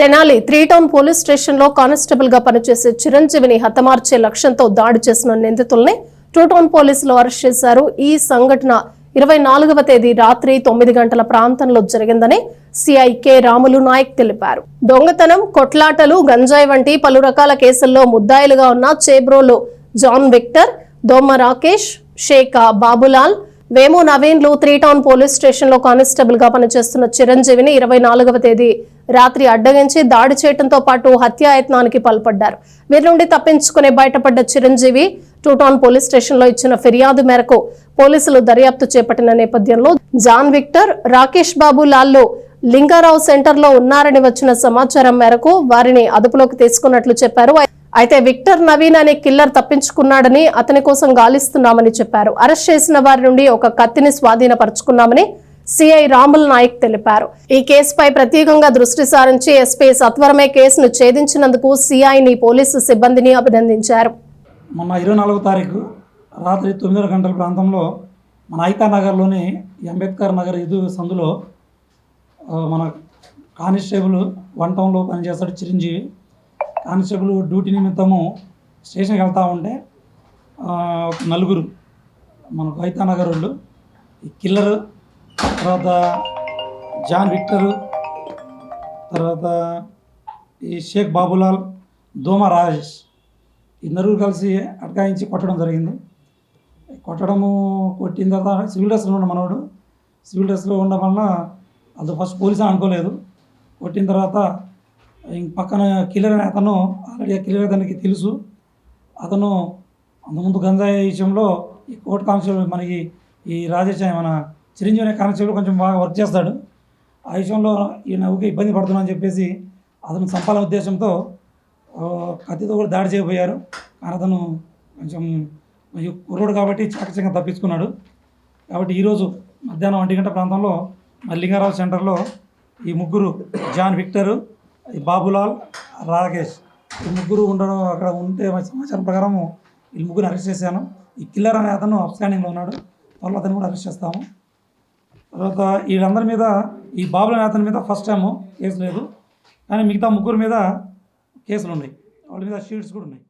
Tenali 3 town police station లో constable గా పనిచేసే చిరంజీవిని హతమార్చే లక్ష్యంతో దాడి చేసిన నిందితుల్ని 2 టౌన్ పోలీసులు అరెస్ట్ చేశారు. ఈ సంఘటన 24వ తేదీ రాత్రి 9 గంటల ప్రాంతంలో జరిగిందని సిఐ కె రాములు నాయక్ తెలిపారు. దొంగతనం, కొట్లాటలు, గంజాయి వంటి పలు రకాల కేసుల్లో ముద్దాయిలుగా ఉన్న చేబ్రోలు జాన్ విక్టర్, దోమ రాకేష్, షేకా బాబులాల్, వేము నవీన్లు 3 టౌన్ పోలీస్ స్టేషన్ లో కానిస్టేబుల్ గా పనిచేస్తున్న చిరంజీవిని 24వ తేదీ రాత్రి అడ్డగించి దాడి చేయడంతో పాటు హత్యాయత్నానికి పాల్పడ్డారు. వీరి నుండి తప్పించుకుని బయటపడ్డ చిరంజీవి 2 టౌన్ పోలీస్ స్టేషన్ లో ఇచ్చిన ఫిర్యాదు మేరకు పోలీసులు దర్యాప్తు చేపట్టిన నేపథ్యంలో జాన్ విక్టర్, రాకేష్ బాబు లాల్లో లింగారావు సెంటర్ లో ఉన్నారని వచ్చిన సమాచారం మేరకు వారిని అదుపులోకి తీసుకున్నట్లు చెప్పారు. అయితే విక్టర్ నవీన్ అనే కిల్లర్ తప్పించుకున్నాడని, అతని కోసం గాలిస్తున్నామని చెప్పారు. అరెస్ట్ చేసిన వారి నుండి ఒక కత్తిని స్వాధీనపరుచుకున్నామని సిఐ రాముల్ నాయక్ తెలిపారు. ఈ కేసుపై ప్రత్యేకంగా దృష్టి సారించి ఎస్పీ సత్వరమే కేసును ఛేదించినందుకు సిఐని పోలీసు సిబ్బందిని అభినందించారు. మొన్న 24వ తారీఖు రాత్రి 9 గంటల ప్రాంతంలో మన ఐతా నగర్లోని అంబేద్కర్ నగర్ సందులో మన కానిస్టేబుల్ 1 టౌన్లో పనిచేస్తాడు చిరంజీవి. కానిస్టేబుల్ డ్యూటీ నిమిత్తము స్టేషన్కి వెళ్తూ ఉంటే నలుగురు మనకు ఐతా నగర్ వాళ్ళు ఈ కిల్లరు, తర్వాత జాన్ విక్టరు, తర్వాత ఈ షేక్ బాబులాల్, దోమ రాజేష్, ఈ నలుగురు కలిసి అటకాయించి కొట్టడం జరిగింది. కొట్టిన తర్వాత సివిల్ డ్రెస్లో ఉన్న మనోడు సివిల్ డ్రెస్లో ఉండడం వలన అది ఫస్ట్ పోలీసు అనుకోలేదు. కొట్టిన తర్వాత పక్కన కిల్లర్ అనే అతను ఆల్రెడీ ఆ కిల్లర్ అతనికి తెలుసు. అతను అంతకుముందు గంజాయి విషయంలో ఈ కోర్టు కానిస్టేబుల్ మనకి ఈ రాజేష్ మన చిరంజీవి అనే కానిస్టేబుల్ కొంచెం బాగా వర్క్ చేస్తాడు. ఆ విషయంలో ఈయన ఇబ్బంది పడుతున్నా అని చెప్పేసి అతను చంపాలనే ఉద్దేశంతో కత్తితో కూడా దాడి చేయబోయారు. కానీ అతను కొంచెం కుర్రోడు కాబట్టి చాకచక్యంగా తప్పించుకున్నాడు. కాబట్టి ఈరోజు మధ్యాహ్నం 1 గంట ప్రాంతంలో లింగారావు సెంటర్లో ఈ ముగ్గురు జాన్ విక్టరు, బాబులాల్, రాకేష్ ఈ ముగ్గురు ఉండడం అక్కడ ఉంటే సమాచారం ప్రకారం ఈ ముగ్గురు అరెస్ట్ చేశాను. ఈ కిల్లర్ అనే అతను అప్స్కాండింగ్లో ఉన్నాడు. త్వరలో అతను కూడా అరెస్ట్ చేస్తాము. తర్వాత వీళ్ళందరి మీద ఈ బాబుల అనే అతని మీద ఫస్ట్ టైము కేసు లేదు, కానీ మిగతా ముగ్గురు మీద కేసులు ఉన్నాయి. వాళ్ళ మీద షీట్స్ కూడా ఉన్నాయి.